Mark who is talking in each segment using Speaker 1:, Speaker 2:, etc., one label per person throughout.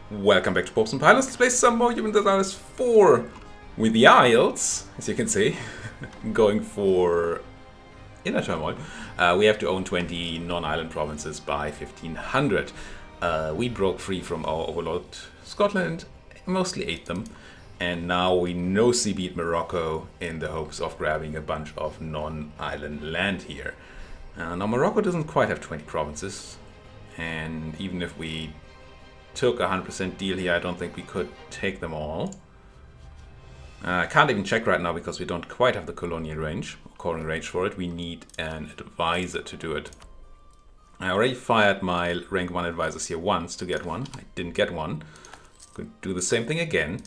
Speaker 1: Welcome back to Popes and Pilots. Let's play some more Europa Universalis IV with the Isles, as you can see. Going for Inner Turmoil. We have to own 20 non-island provinces by 1500. We broke free from our overlord Scotland, mostly ate them. And now we no-see beat Morocco in the hopes of grabbing a bunch of non-island land here. Now Morocco doesn't quite have 20 provinces. And even if we took a 100% deal here, I don't think we could take them all. I can't even check right now because we don't quite have the colonial range, or coring range for it. We need an advisor to do it. I already fired my rank 1 advisors here once to get one. I didn't get one. Could do the same thing again.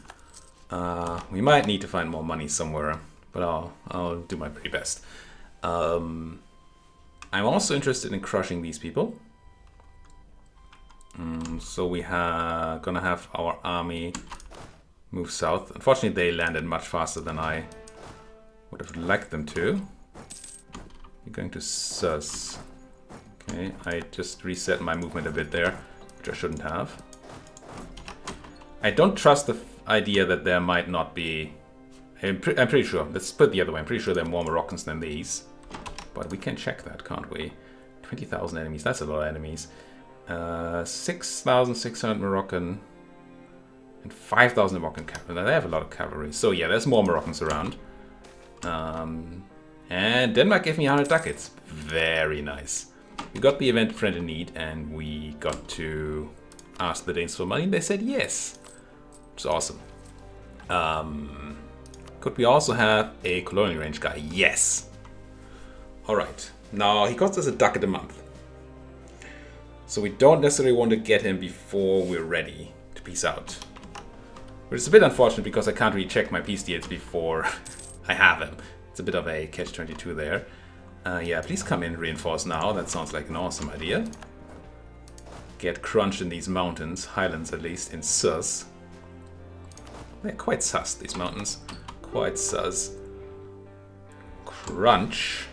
Speaker 1: We might need to find more money somewhere, but I'll do my very best. I'm also interested in crushing these people. So we are gonna have our army move south. Unfortunately, they landed much faster than I would have liked them to. We're going to Sus. Okay, I just reset my movement a bit there, which I shouldn't have. I don't trust the idea that there might not be... I'm pretty sure, let's put it the other way, I'm pretty sure there are more Moroccans than these. But we can check that, can't we? 20,000 enemies, that's a lot of enemies. 6,600 Moroccan and 5,000 Moroccan cavalry. They have a lot of cavalry. So yeah, there's more Moroccans around. And Denmark gave me 100 ducats. Very nice. We got the event Friend in Need and we got to ask the Danes for money. They said yes. It's awesome. Could we also have a colonial range guy? Yes. Alright. Now he costs us a ducat a month. So we don't necessarily want to get him before we're ready to peace out. Which is a bit unfortunate because I can't really check my peace deals before I have him. It's a bit of a catch-22 there. Yeah, please come in, reinforce now. That sounds like an awesome idea. Get crunched in these mountains, highlands at least, in Sus. They're quite sus, these mountains. Quite sus. Crunch.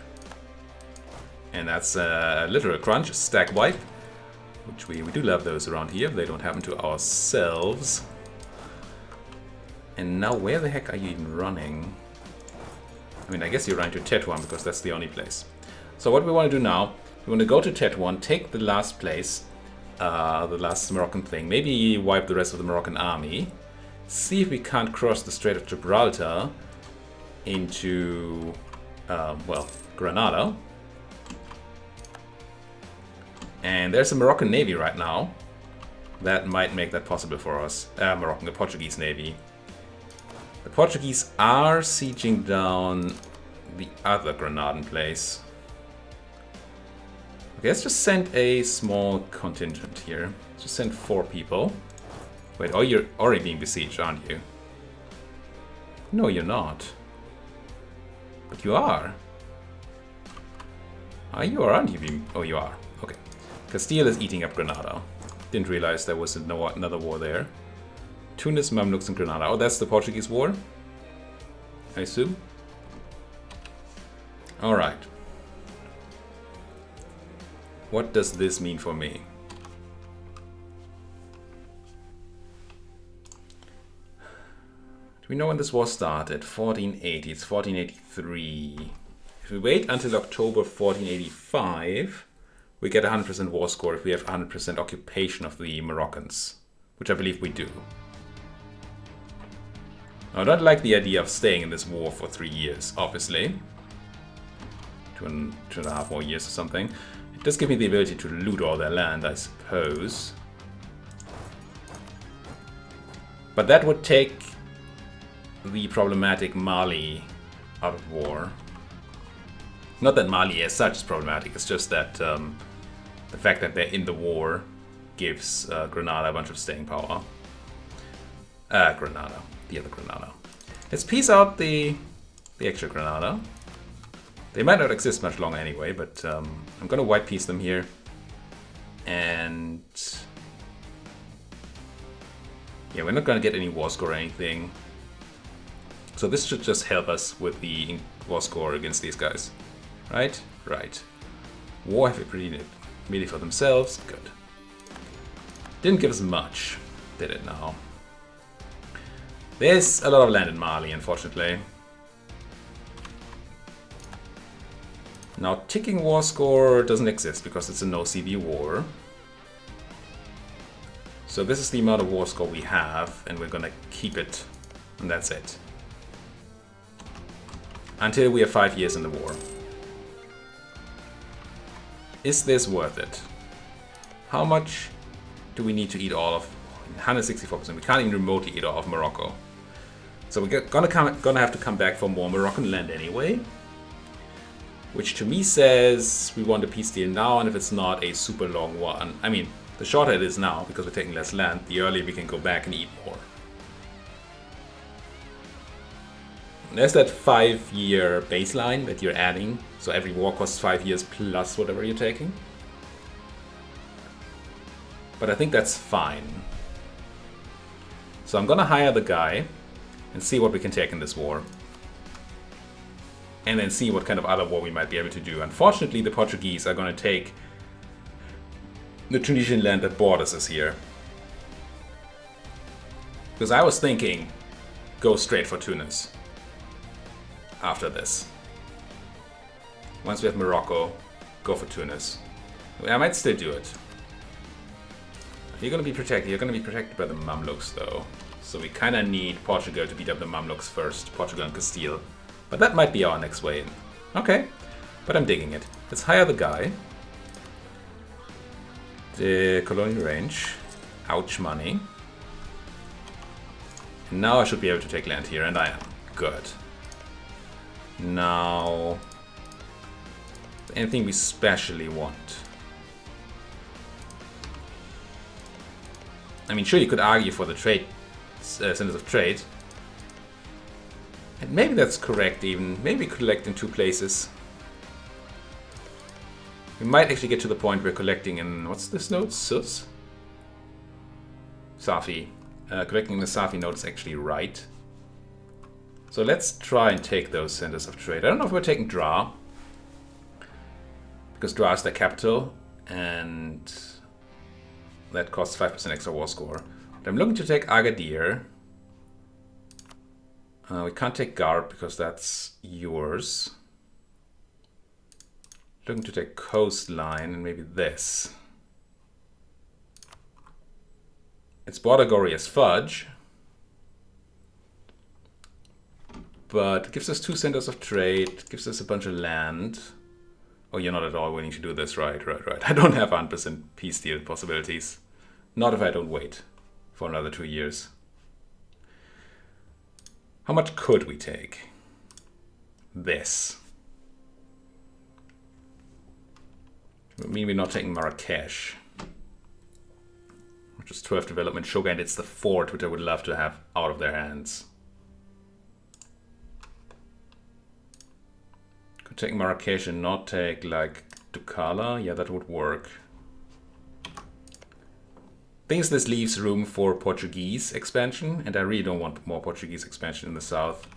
Speaker 1: And that's a literal crunch, stack wipe. Which we do love those around here. They don't happen to ourselves. And now where the heck are you even running? I mean, I guess you're running to Tetuan because that's the only place. So what we want to do now, we want to go to Tetuan, take the last place, the last Moroccan thing, maybe wipe the rest of the Moroccan army, see if we can't cross the Strait of Gibraltar into, well, Granada. And there's a Moroccan navy right now. That might make that possible for us. The Portuguese navy. The Portuguese are sieging down the other Granadan place. Okay, let's just send a small contingent here. Let's just send 4 people. Wait, oh, you're already being besieged, aren't you? No, you're not. But you are. Are you or aren't you being... Oh, you are. Okay. Castile is eating up Granada. Didn't realize there was another war there. Tunis, Mamluks, and Granada. Oh, that's the Portuguese war? I assume? Alright. What does this mean for me? Do we know when this war started? 1480. It's 1483. If we wait until October 1485... we get 100% war score if we have 100% occupation of the Moroccans, which I believe we do. Now, I don't like the idea of staying in this war for 3 years, obviously. 2.5 more years or something. It does give me the ability to loot all their land, I suppose. But that would take the problematic Mali out of war. Not that Mali as such is problematic, it's just that the fact that they're in the war gives Granada a bunch of staying power. Granada. The other Granada. Let's piece out the extra Granada. They might not exist much longer anyway, but I'm gonna white piece them here. And... yeah, we're not gonna get any war score or anything. So this should just help us with the war score against these guys. Right? Right. War have pretty nearly for themselves. Good. Didn't give us much. did it now. There's a lot of land in Mali, unfortunately. Now, ticking war score doesn't exist because it's a no-CB war. So this is the amount of war score we have, and we're gonna keep it, and that's it. Until we are 5 years in the war. Is this worth it? How much do we need to eat all of? 164%. We can't even remotely eat all of Morocco. So we're gonna have to come back for more Moroccan land anyway. Which to me says we want a peace deal now, and if it's not a super long one. I mean, the shorter it is now, because we're taking less land, the earlier we can go back and eat more. There's that 5-year baseline that you're adding. So every war costs 5 years plus whatever you're taking. But I think that's fine. So I'm gonna hire the guy and see what we can take in this war. And then see what kind of other war we might be able to do. Unfortunately, the Portuguese are gonna take the Tunisian land that borders us here. Because I was thinking, go straight for Tunis. After this. Once we have Morocco, go for Tunis. I might still do it. You're gonna be protected. You're gonna be protected by the Mamluks though. So we kinda need Portugal to beat up the Mamluks first. Portugal and Castile. But that might be our next way in. Okay. But I'm digging it. Let's hire the guy. The colonial range. Ouch money. And now I should be able to take land here, and I am. Good. Now, anything we specially want? I mean, sure, you could argue for the trade centers of trade, and maybe that's correct. Even maybe collect in 2 places. We might actually get to the point where collecting in what's this node? Sus? Safi. Collecting in the Safi node is actually right. So let's try and take those centers of trade. I don't know if we're taking Dra, because Dra is the capital, and that costs 5% extra war score. But I'm looking to take Agadir. We can't take Garb because that's yours. Looking to take Coastline and maybe this. It's border gory as fudge. But it gives us 2 centers of trade, gives us a bunch of land. Oh, you're not at all willing to do this, right. I don't have 100% peace deal possibilities. Not if I don't wait for another 2 years. How much could we take? This. I mean, we're not taking Marrakesh. Which is 12 development sugar, and it's the fort, which I would love to have out of their hands. Could take Marrakesh and not take, like, Ducala. Yeah, that would work. Thinks this leaves room for Portuguese expansion, and I really don't want more Portuguese expansion in the south.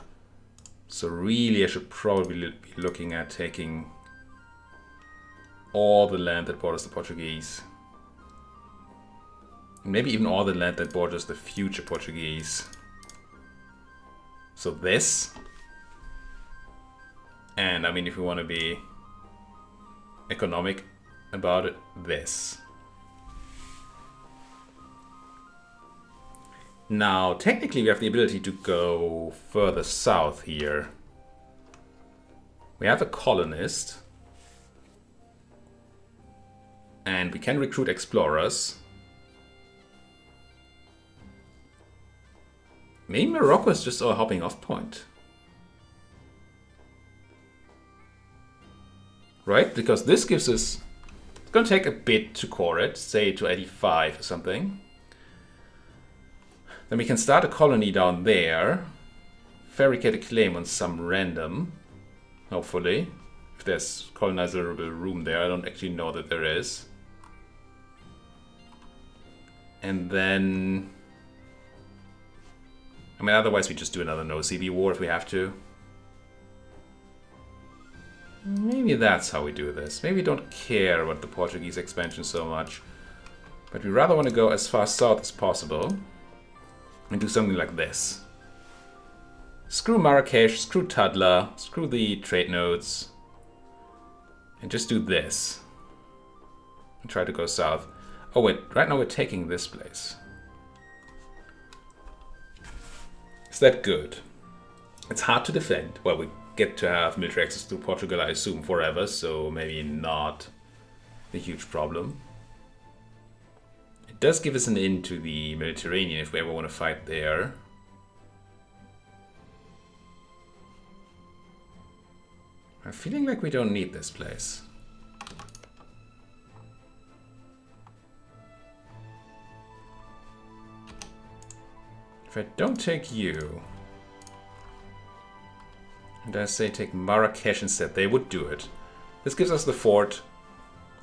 Speaker 1: So really I should probably be looking at taking all the land that borders the Portuguese. Maybe even all the land that borders the future Portuguese. So this. And I mean, if we want to be economic about it, this. Now, technically we have the ability to go further south here. We have a colonist. And we can recruit explorers. Maybe Morocco is just our hopping off point. Right? Because this gives us... It's going to take a bit to core it, say to 85 or something. Then we can start a colony down there. Fabricate a claim on some random. Hopefully. If there's colonizable room there. I don't actually know that there is. And then... I mean, otherwise we just do another no-CB war if we have to. Maybe that's how we do this. Maybe we don't care about the Portuguese expansion so much. But we rather want to go as far south as possible and do something like this. Screw Marrakesh, screw Tadla, screw the trade nodes, and just do this. And try to go south. Oh wait, right now we're taking this place. Is that good? It's hard to defend. Well, we get to have military access to Portugal, I assume, forever, so maybe not a huge problem. It does give us an in to the Mediterranean if we ever want to fight there. I'm feeling like we don't need this place. If I don't take you, and I say take Marrakesh instead, they would do it. This gives us the fort,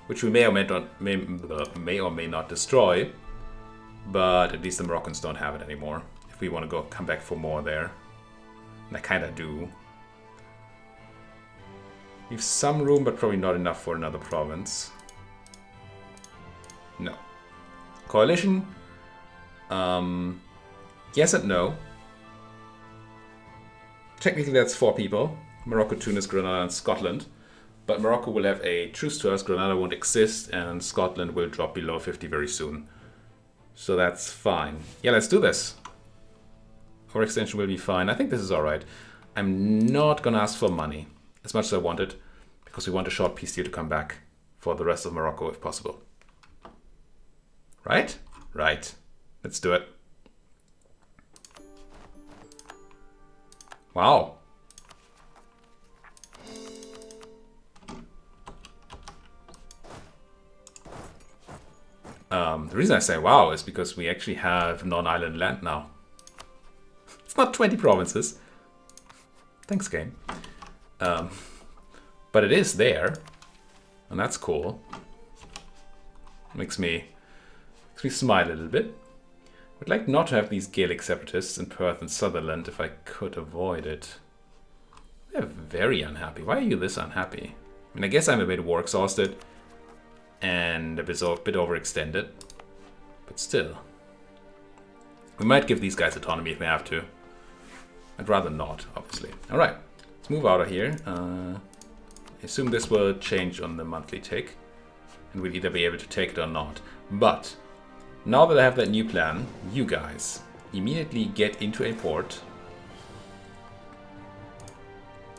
Speaker 1: which we may or may not destroy, but at least the Moroccans don't have it anymore. If we want to come back for more there, and I kind of do. Leave some room, but probably not enough for another province. No. Coalition. Yes and no. Technically that's 4 people. Morocco, Tunis, Grenada and Scotland. But Morocco will have a truce to us, Grenada won't exist, and Scotland will drop below 50 very soon. So that's fine. Yeah, let's do this. Our extension will be fine. I think this is alright. I'm not gonna ask for money as much as I wanted, because we want a short peace deal to come back for the rest of Morocco if possible. Right? Right. Let's do it. Wow. The reason I say wow is because we actually have non-island land now. It's not 20 provinces. Thanks, game. But it is there, and that's cool. Makes me smile a little bit. Would like not to have these Gaelic separatists in Perth and Sutherland if I could avoid it. They're very unhappy. Why are you this unhappy? I mean, I guess I'm a bit war exhausted and a bit overextended, but still. We might give these guys autonomy if we have to. I'd rather not, obviously. All right, let's move out of here. I assume this will change on the monthly tick, and we'll either be able to take it or not. But now that I have that new plan, you guys immediately get into a port.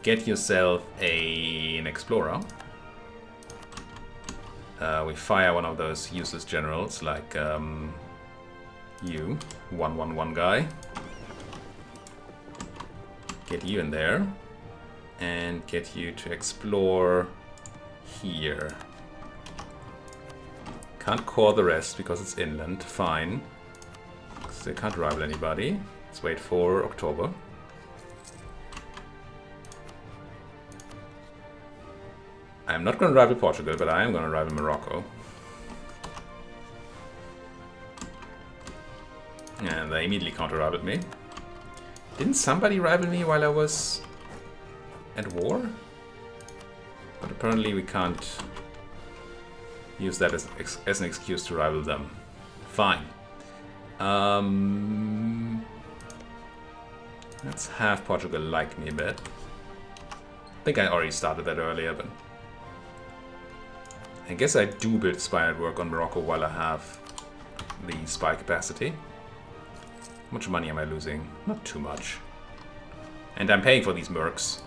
Speaker 1: Get yourself an explorer. We fire one of those useless generals like you, 111 guy. Get you in there and get you to explore here. Can't core the rest because it's inland. Fine. So they can't rival anybody. Let's wait for October. I'm not going to rival Portugal, but I am going to rival Morocco. And they immediately counter-rivaled me. Didn't somebody rival me while I was at war? But apparently we can't use that as an excuse to rival them. Fine. Let's have Portugal like me a bit. I think I already started that earlier, but I guess I do build spy network on Morocco while I have the spy capacity. How much money am I losing? Not too much. And I'm paying for these mercs,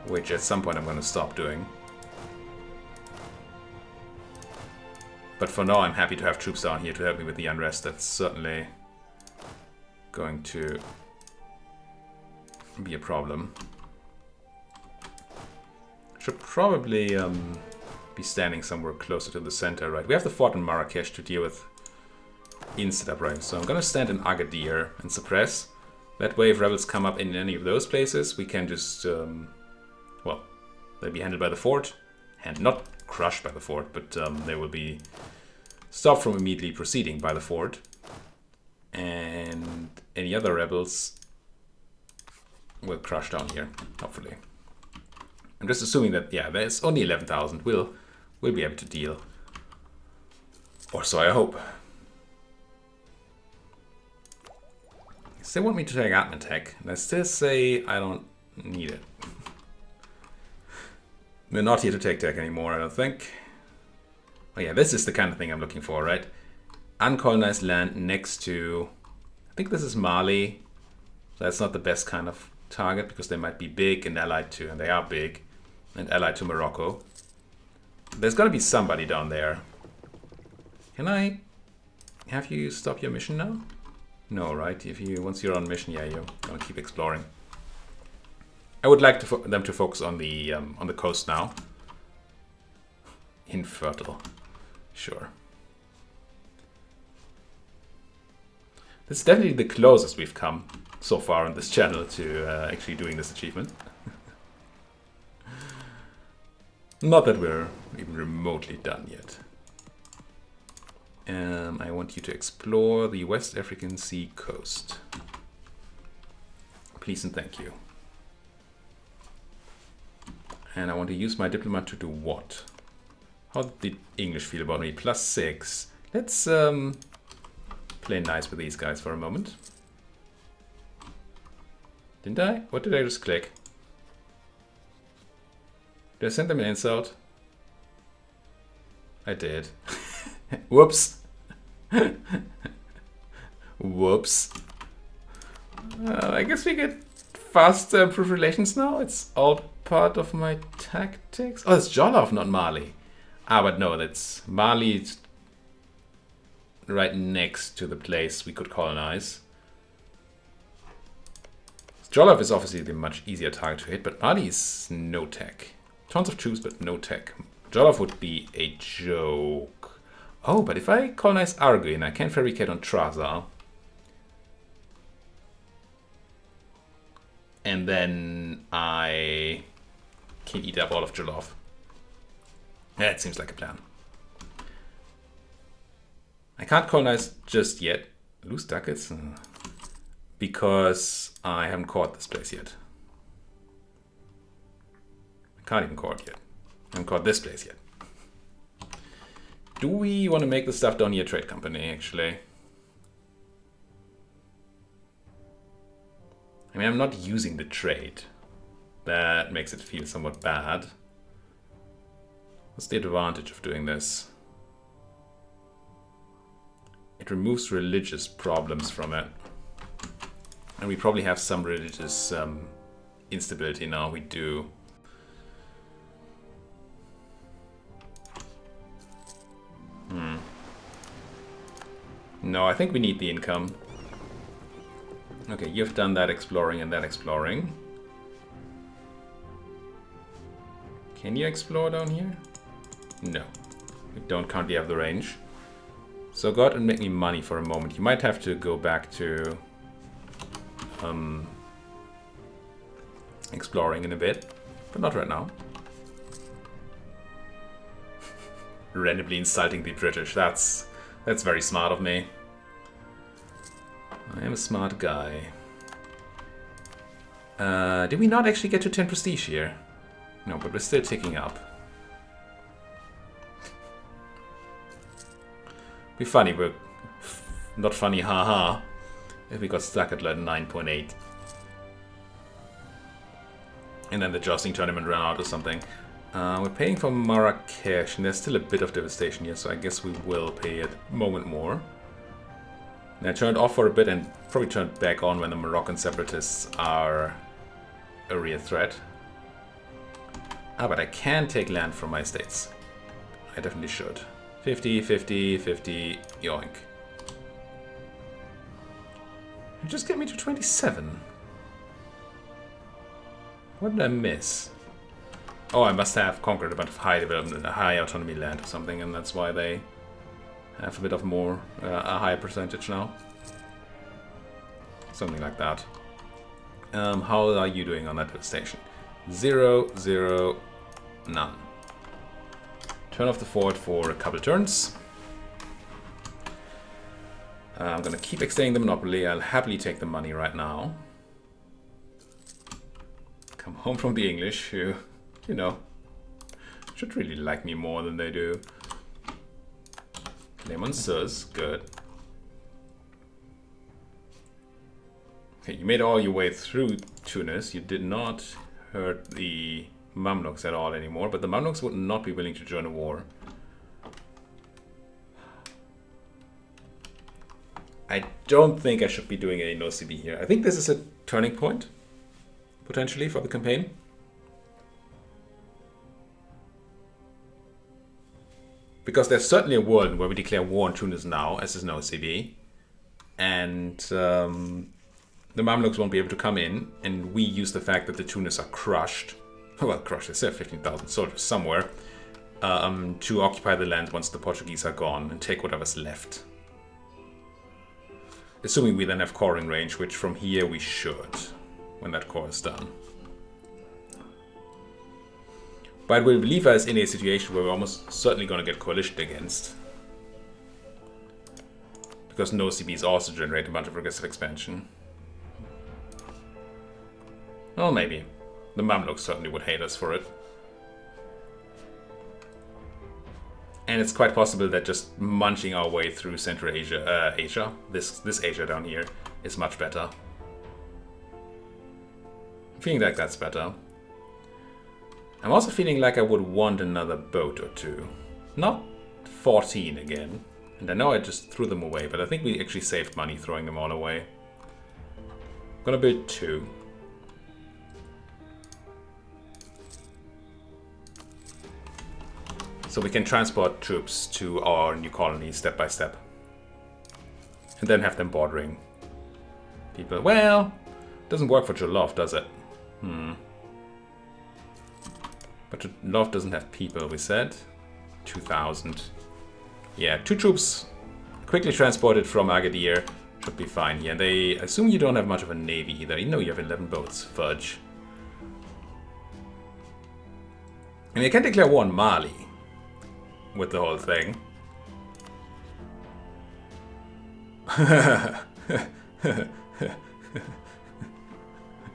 Speaker 1: which at some point I'm going to stop doing. But for now I'm happy to have troops down here to help me with the unrest. That's certainly going to be a problem. Should probably be standing somewhere closer to the center, right? We have the fort in Marrakesh to deal with in setup, right? So I'm gonna stand in Agadir and suppress. That way if rebels come up in any of those places, we can just, well, they'll be handled by the fort. And not crushed by the fort, but they will be stopped from immediately proceeding by the fort. And any other rebels will crush down here, hopefully. I'm just assuming that, yeah, there's only 11,000. We'll be able to deal. Or so I hope. They want me to take admin tech, and I still say I don't need it. We're not here to take tech anymore, I don't think. Oh yeah, this is the kind of thing I'm looking for, right? Uncolonized land next to... I think this is Mali. That's not the best kind of target, because they might be big and allied to, and they are big, and allied to Morocco. There's gonna be somebody down there. Can I have you stop your mission now? No, right? If you once you're on mission, yeah, you're gonna keep exploring. I would like to them to focus on the coast now. Infertile, sure. This is definitely the closest we've come so far on this channel to actually doing this achievement. Not that we're even remotely done yet. I want you to explore the West African Sea coast. Please and thank you. And I want to use my diplomat to do what? How did the English feel about me? +6. Let's play nice with these guys for a moment. Didn't I? What did I just click? Did I send them an insult? I did. Whoops. Whoops. I guess we get fast improved relations now. It's all part of my tactics. Oh, it's Jollof, not Mali. Ah, but no, that's Mali. It's right next to the place we could colonize. Jollof is obviously the much easier target to hit, but Mali is no tech. Tons of troops, but no tech. Jollof would be a joke. Oh, but if I colonize Arguin, I can fabricate on Traza. And then I can eat up all of Jollof. That seems like a plan. I can't colonize just yet. Loose ducats? Because I haven't caught this place yet. I can't even caught yet. I haven't caught this place yet. Do we want to make the stuff down here trade company, actually? I mean, I'm not using the trade. That makes it feel somewhat bad. What's the advantage of doing this? It removes religious problems from it. And we probably have some religious instability now. We do. No, I think we need the income. Okay, you've done that exploring and that exploring. Can you explore down here? No. We don't currently have the range. So go out and make me money for a moment. You might have to go back to exploring in a bit, but not right now. Randomly insulting the British. That's very smart of me. I am a smart guy. Did we not actually get to 10 prestige here? No, but we're still ticking up. Be funny, but not funny, haha. If we got stuck at like 9.8. And then the jousting tournament ran out or something. We're paying for Marrakesh, and there's still a bit of devastation here, so I guess we will pay it a moment more. And I turned off for a bit and probably turned back on when the Moroccan separatists are a real threat. Ah, but I can take land from my estates. I definitely should. 50, 50, 50, yoink. You just get me to 27. What did I miss? Oh, I must have conquered a bunch of high development, high autonomy land or something, and that's why they have a bit of more, a higher percentage now. Something like that. How are you doing on that devastation? 0, 0, none. Turn off the fort for a couple turns. I'm gonna keep extending the monopoly. I'll happily take the money right now. Come home from the English, who, you know, should really like me more than they do. Lemon Sus, good. Okay, you made all your way through Tunis. You did not hurt the Mamluks at all anymore, but the Mamluks would not be willing to join a war. I don't think I should be doing a no CB here. I think this is a turning point, potentially, for the campaign. Because there's certainly a world where we declare war on Tunis now, as is no CB. And the Mamluks won't be able to come in, and we use the fact that the Tunis are crushed. Well, crushed, they still have 15,000 soldiers somewhere. To occupy the land once the Portuguese are gone and take whatever's left. Assuming we then have coring range, which from here we should, when that core is done. But it will leave us in a situation where we're almost certainly going to get coalitioned against. Because no CBs also generate a bunch of progressive expansion. Well, maybe. The Mamluks certainly would hate us for it. And it's quite possible that just munching our way through Central Asia, this Asia down here, is much better. I'm feeling like that's better. I'm also feeling like I would want another boat or two. Not 14 again. And I know I just threw them away, but I think we actually saved money throwing them all away. I'm gonna build 2. So we can transport troops to our new colony step by step. And then have them bordering people. Well, doesn't work for Jolov, does it? But Jolov doesn't have people, we said. 2,000. Yeah, 2 troops quickly transported from Agadir should be fine here. They assume you don't have much of a navy either. You know you have 11 boats. Fudge. And you can declare war on Mali with the whole thing.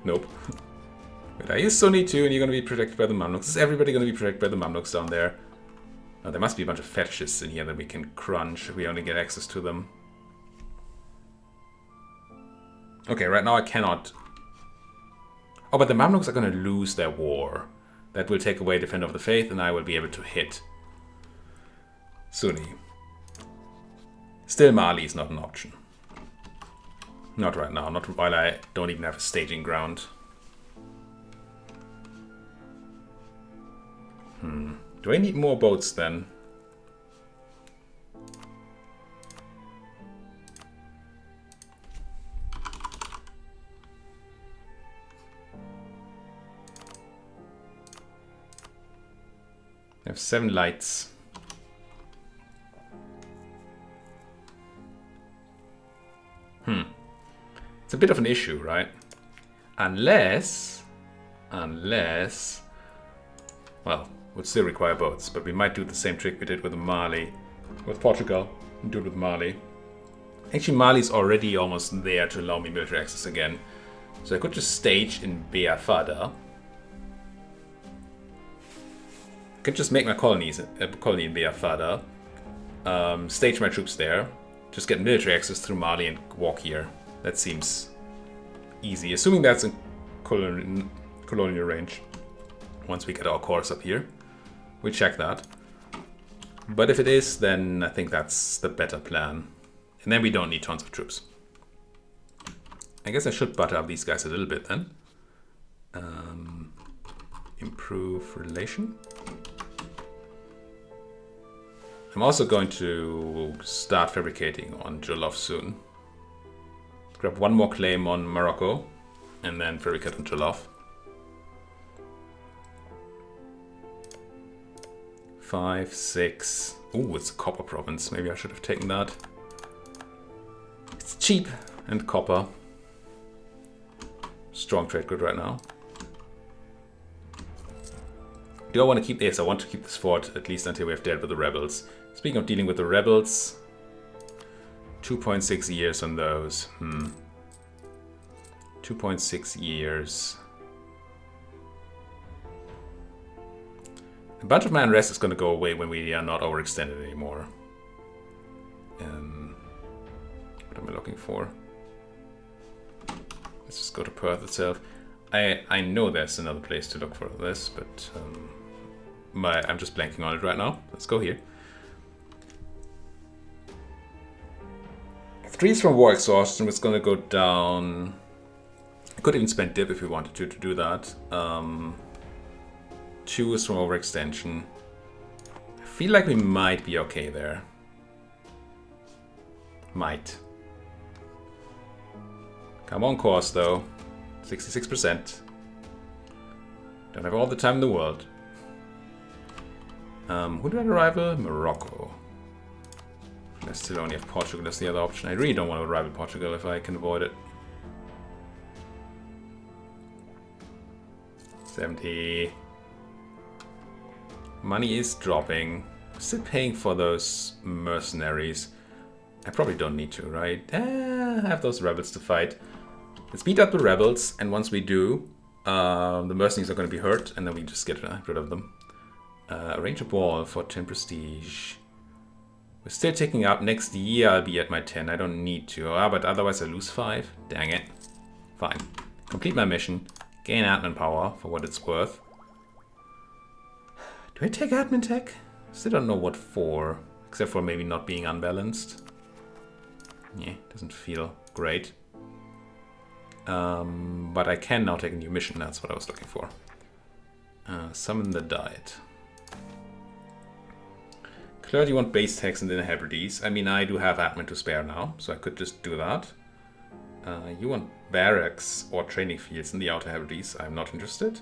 Speaker 1: Nope. Wait, are you Sunni too and you're going to be protected by the Mamluks? Is everybody going to be protected by the Mamluks down there? Oh, there must be a bunch of fetishists in here that we can crunch if we only get access to them. Okay, right now I cannot... Oh, but the Mamluks are going to lose their war. That will take away Defender of the Faith and I will be able to hit Sunni. Still, Mali is not an option. Not right now, not while I don't even have a staging ground. Do I need more boats then? I have 7 lights. It's a bit of an issue, right? Unless, well, would still require boats, but we might do the same trick we did with Mali, with Portugal, and do it with Mali. Actually, Mali's already almost there to allow me military access again, so I could just stage in Beafada. I could just make my colony in Beafada, stage my troops there, just get military access through Mali and walk here. That seems easy, assuming that's in colonial range. Once we get our cores up here, we check that. But if it is, then I think that's the better plan. And then we don't need tons of troops. I guess I should butter up these guys a little bit then. Improve relation. I'm also going to start fabricating on Jollof soon. Grab 1 more claim on Morocco and then fabricate on Jollof. 5, 6. Ooh, it's a copper province. Maybe I should have taken that. It's cheap and copper. Strong trade good right now. Do I want to keep this? I want to keep this fort at least until we have dealt with the rebels. Speaking of dealing with the rebels, 2.6 years on those. 2.6 years. A bunch of my unrest is going to go away when we are not overextended anymore. What am I looking for? Let's just go to Perth itself. I know there's another place to look for this, but I'm just blanking on it right now. Let's go here. 3's from war exhaustion. It's gonna go down. I could even spend dip if we wanted to do that. 2 is from overextension. I feel like we might be okay there. Might. Come on, course though. 66%. Don't have all the time in the world. Who do I rival? Morocco. I still only have Portugal as the other option. I really don't want to rival Portugal if I can avoid it. 70. Money is dropping. Still paying for those mercenaries. I probably don't need to, right? I have those rebels to fight. Let's beat up the rebels, and once we do, the mercenaries are going to be hurt, and then we just get rid of them. Arrange a ball for 10 prestige. We're still taking up. Next year I'll be at my 10. I don't need to. But otherwise I lose 5. Dang it. Fine. Complete my mission. Gain admin power for what it's worth. Do I take admin tech? Still don't know what for. Except for maybe not being unbalanced. Yeah, doesn't feel great. But I can now take a new mission. That's what I was looking for. Summon the Diet. Clergy, you want base tax and then Hebrides. I mean, I do have admin to spare now, so I could just do that. You want barracks or training fields in the Outer Hebrides. I'm not interested.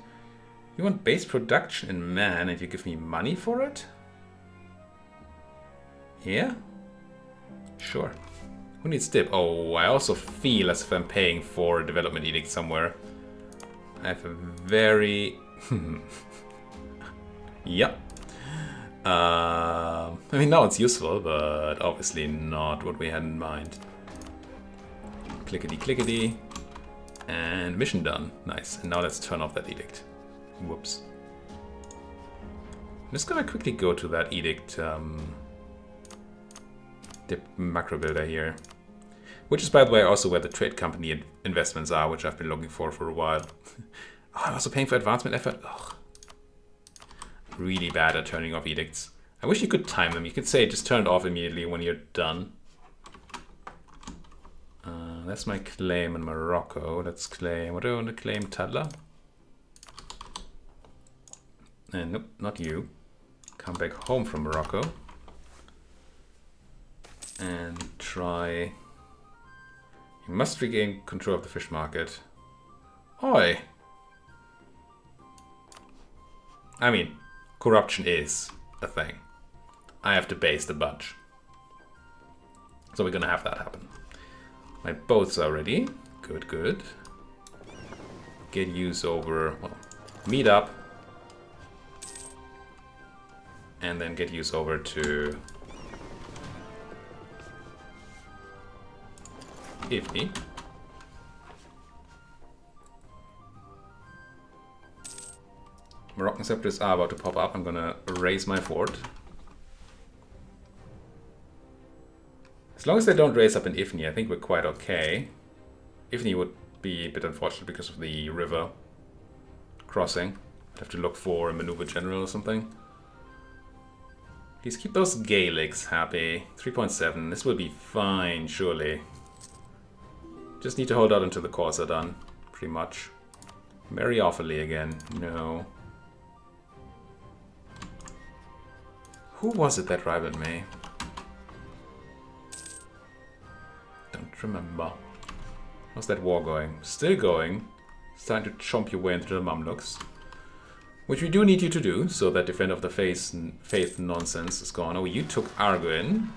Speaker 1: You want base production in man and you give me money for it? Yeah? Sure. Who needs dip? Oh, I also feel as if I'm paying for a development edict somewhere. I have a very... Yep. I mean, now it's useful, but obviously not what we had in mind. Clickety clickety. And mission done. Nice. And now let's turn off that edict. Whoops. I'm just gonna quickly go to that edict dip macro builder here. Which is, by the way, also where the trade company investments are, which I've been looking for a while. Oh, I'm also paying for advancement effort. Ugh. Really bad at turning off edicts. I wish you could time them. You could say just turn it off immediately when you're done. That's my claim in Morocco. Let's claim... What do I want to claim? Tadla? And nope, not you. Come back home from Morocco. And try... You must regain control of the fish market. Oi! I mean, corruption is a thing. I have to base the bunch. So we're gonna have that happen. My boats are ready. Good, good. Get use over... Well, meet up. And then get use over to... EUIV. Moroccan scepters are about to pop up. I'm gonna raise my fort. As long as they don't raise up in EUIV, I think we're quite okay. EUIV would be a bit unfortunate because of the river crossing. I'd have to look for a maneuver general or something. Please keep those Gaelics happy. 3.7. This will be fine, surely. Just need to hold out until the cores are done, pretty much. Marry awfully again. No. Who was it that rivaled me? Don't remember. How's that war going? Still going. It's time to chomp your way into the Mamluks. Which we do need you to do, so that Defender of the Faith nonsense is gone. Oh, you took Arguin.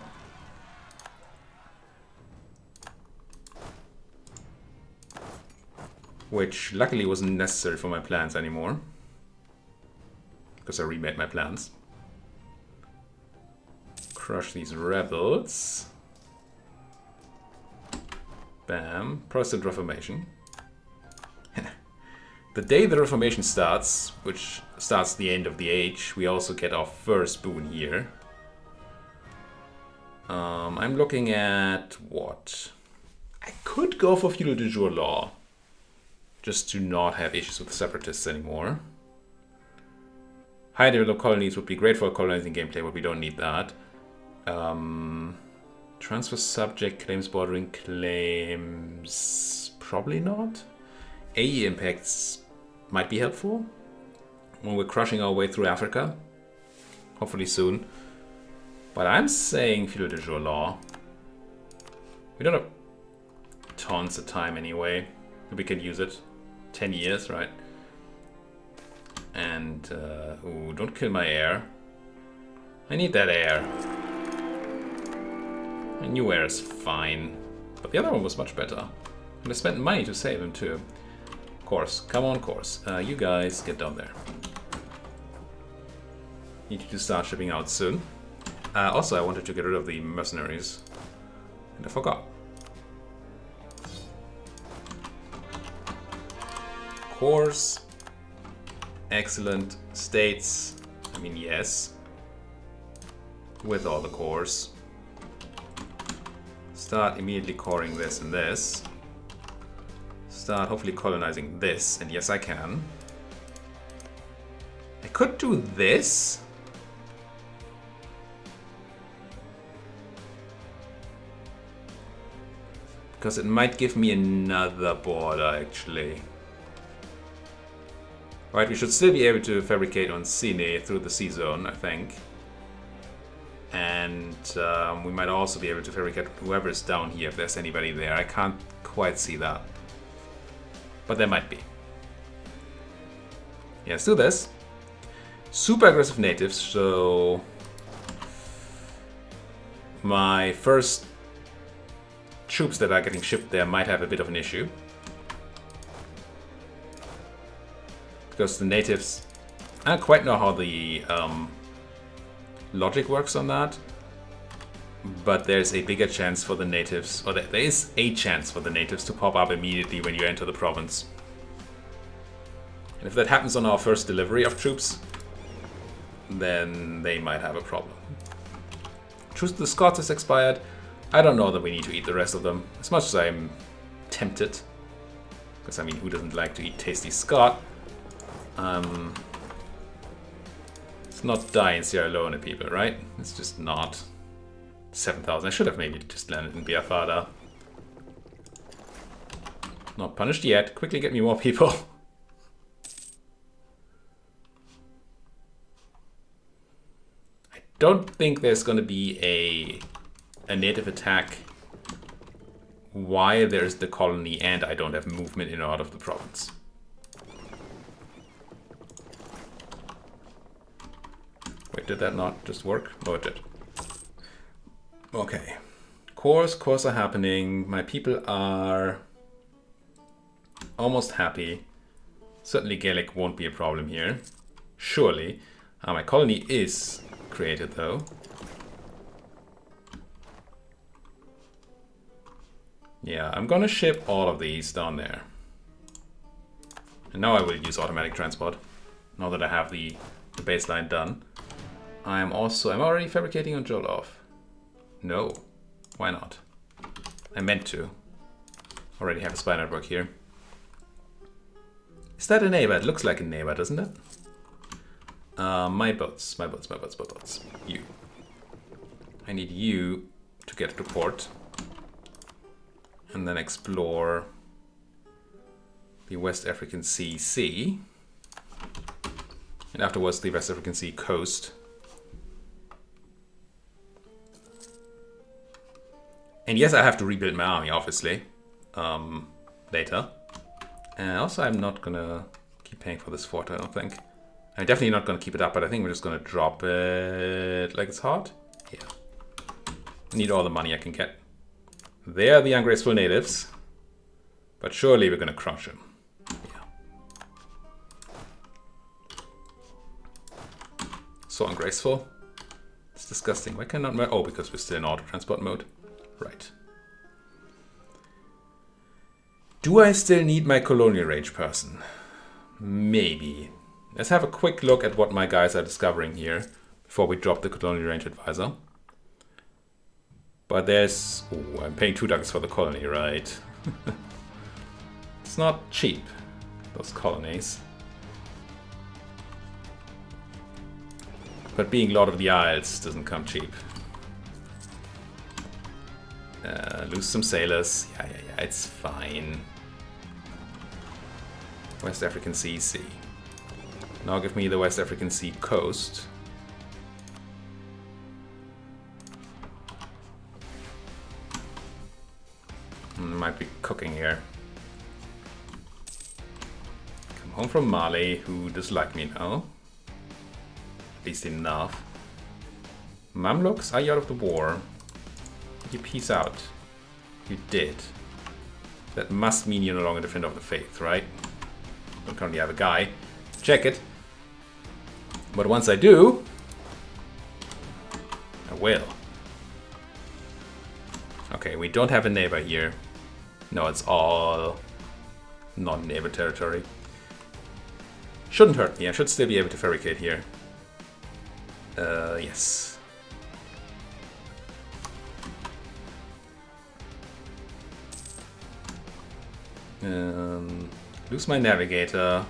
Speaker 1: Which luckily wasn't necessary for my plans anymore. Because I remade my plans. Crush these rebels. Bam. Protestant Reformation. The day the Reformation starts, which starts the end of the age, we also get our first boon here. I'm looking at what? I could go for feudal de jure law, just to not have issues with the separatists anymore. High developed colonies would be great for colonizing gameplay, but we don't need that. Transfer subject claims, bordering claims, probably not. AE impacts might be helpful when we're crushing our way through Africa, hopefully soon. But I'm saying feudal de jure law. We don't have tons of time anyway. We can use it. 10 years, right? And, ooh, don't kill my heir. I need that heir. A new heir is fine. But the other one was much better. And I spent money to save him too. Course, come on course. You guys get down there. Need you to start shipping out soon. Also, I wanted to get rid of the mercenaries. And I forgot. Course. Excellent. States. I mean, yes. With all the cores. Start immediately coring this and this. Start hopefully colonizing this. And yes, I can. I could do this. Because it might give me another border, actually. Right, we should still be able to fabricate on Sine through the sea zone, I think. And we might also be able to fabricate whoever is down here, if there's anybody there. I can't quite see that. But there might be. Yeah, let's do this. Super aggressive natives, so... my first troops that are getting shipped there might have a bit of an issue. Because the natives... I don't quite know how the logic works on that. But there's a bigger chance for the natives... or there is a chance for the natives to pop up immediately when you enter the province. And if that happens on our first delivery of troops, then they might have a problem. Truce to the Scots is expired. I don't know that we need to eat the rest of them, as much as I'm tempted. Because, I mean, who doesn't like to eat tasty Scot? It's not die in Sierra Leone, people, right? It's just not. 7,000. I should have maybe just landed in Biafada. Not punished yet. Quickly get me more people. I don't think there's going to be a native attack while there's the colony and I don't have movement in or out of the province. Wait, did that not just work? No, it did. Okay. Cores are happening. My people are almost happy. Certainly Gaelic won't be a problem here. Surely. My colony is created though. Yeah, I'm gonna ship all of these down there. And now I will use automatic transport. Now that I have the baseline done. I'm already fabricating on Jolov. No, why not? I meant to. Already have a spy network here. Is that a neighbor? It looks like a neighbor, doesn't it? My boats. You. I need you to get to port. And then explore the West African Sea. And afterwards the West African Sea coast. And yes, I have to rebuild my army, obviously, later. And also, I'm not gonna keep paying for this fort, I don't think. I'm definitely not gonna keep it up, but I think we're just gonna drop it like it's hot. Yeah. I need all the money I can get. They're the ungraceful natives. But surely we're gonna crush them. Yeah. So ungraceful. It's disgusting. Why can I not... oh, because we're still in auto-transport mode. Right. Do I still need my colonial range person? Maybe. Let's have a quick look at what my guys are discovering here before we drop the colonial range advisor. But there's... Ooh, I'm paying 2 ducats for the colony, right? It's not cheap, those colonies. But being Lord of the Isles doesn't come cheap. Lose some sailors. Yeah, it's fine. West African Sea. Now give me the West African Sea coast. Might be cooking here. Come home from Mali, who does like me now. At least enough. Mamluks, are you out of the war? You peace out. You did. That must mean you're no longer Defender of the Faith, right? Don't currently have a guy. Check it. But once I do, I will. Okay, we don't have a neighbor here. No, it's all non-neighbor territory. Shouldn't hurt me. I should still be able to fabricate here. Yes. Lose my navigator.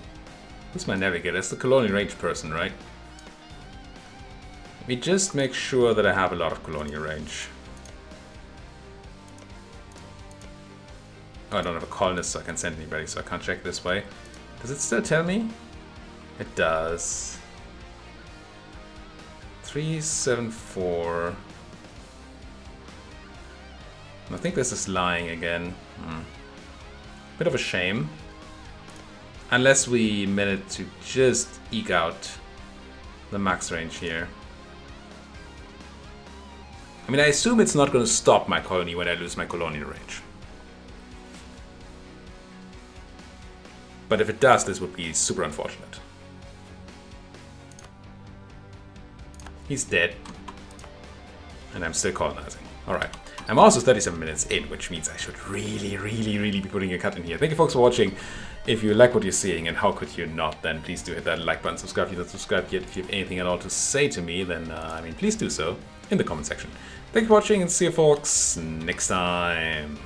Speaker 1: Who's my navigator? It's the colonial range person, right? Let me just make sure that I have a lot of colonial range. Oh, I don't have a colonist, so I can send anybody, so I can't check this way. Does it still tell me? It does. 374. I think this is lying again. Bit of a shame. Unless we manage to just eke out the max range here. I mean, I assume it's not going to stop my colony when I lose my colonial range. But if it does, this would be super unfortunate. He's dead. And I'm still colonizing. Alright. I'm also 37 minutes in, which means I should really be putting a cut in here. Thank you folks for watching. If you like what you're seeing, and how could you not, then please do hit that like button, subscribe if you're not subscribed yet. If you have anything at all to say to me, then please do so in the comment section. Thank you for watching, and see you folks next time.